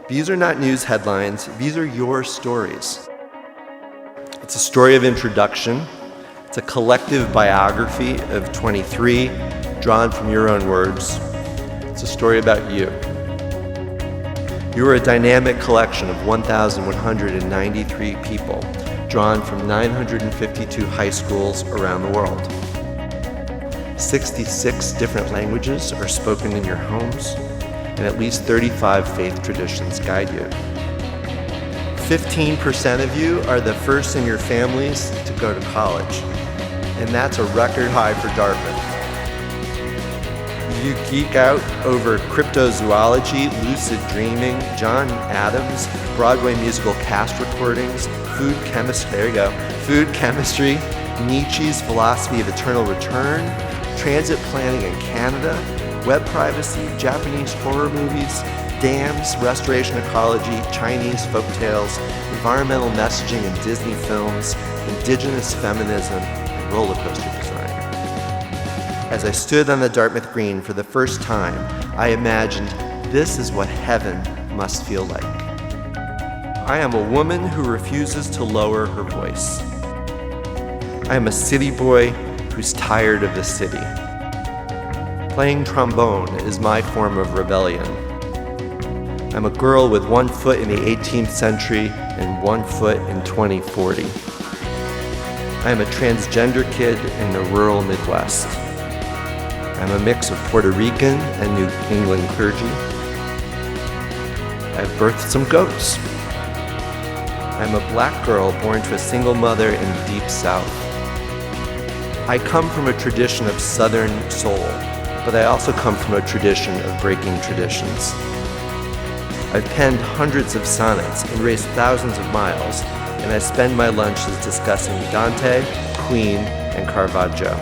These are not news headlines, these are your stories. It's a story of introduction. It's a collective biography of 23, drawn from your own words. It's a story about you. You are a dynamic collection of 1,193 people, drawn from 952 high schools around the world. 66 different languages are spoken in your homes, and at least 35 faith traditions guide you. 15% of you are the first in your families to go to college, and that's a record high for Dartmouth. You geek out over cryptozoology, lucid dreaming, John Adams, Broadway musical cast recordings, food chemistry, Nietzsche's philosophy of eternal return, transit planning in Canada, web privacy, Japanese horror movies, dams, restoration ecology, Chinese folktales, environmental messaging in Disney films, indigenous feminism, and roller coaster design. As I stood on the Dartmouth Green for the first time, I imagined this is what heaven must feel like. I am a woman who refuses to lower her voice. I am a city boy who's tired of the city. Playing trombone is my form of rebellion. I'm a girl with 1 foot in the 18th century and 1 foot in 2040. I am a transgender kid in the rural Midwest. I'm a mix of Puerto Rican and New England clergy. I've birthed some goats. I'm a black girl born to a single mother in the Deep South. I come from a tradition of Southern soul, but I also come from a tradition of breaking traditions. I've penned hundreds of sonnets and raced thousands of miles, and I spend my lunches discussing Dante, Queen, and Caravaggio.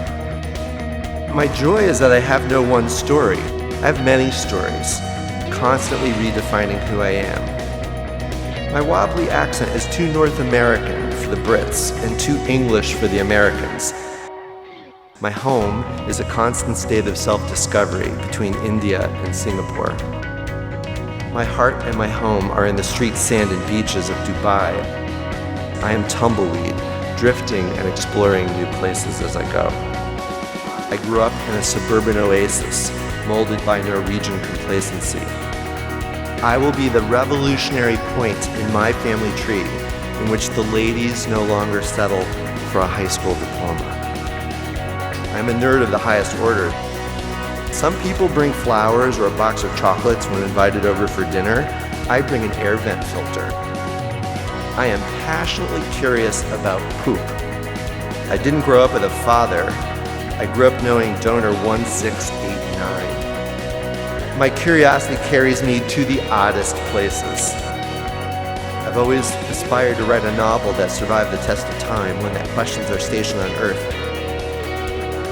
My joy is that I have no one story. I have many stories, constantly redefining who I am. My wobbly accent is too North American for the Brits and too English for the Americans. My home is a constant state of self-discovery between India and Singapore. My heart and my home are in the street sand and beaches of Dubai. I am tumbleweed, drifting and exploring new places as I go. I grew up in a suburban oasis, molded by Norwegian complacency. I will be the revolutionary point in my family tree in which the ladies no longer settle for a high school diploma. I'm a nerd of the highest order. Some people bring flowers or a box of chocolates when invited over for dinner. I bring an air vent filter. I am passionately curious about poop. I didn't grow up with a father. I grew up knowing donor 1689. My curiosity carries me to the oddest places. I've always aspired to write a novel that survived the test of time when the questions are stationed on Earth.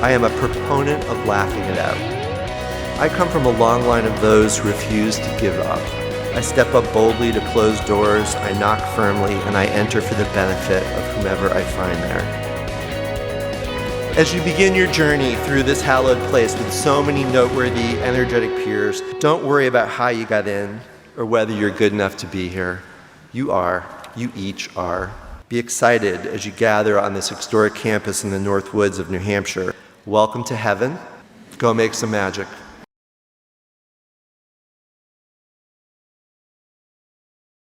I am a proponent of laughing it out. I come from a long line of those who refuse to give up. I step up boldly to closed doors, I knock firmly, and I enter for the benefit of whomever I find there. As you begin your journey through this hallowed place with so many noteworthy, energetic peers, don't worry about how you got in or whether you're good enough to be here. You are. You each are. Be excited as you gather on this historic campus in the North Woods of New Hampshire. Welcome to heaven. Go make some magic.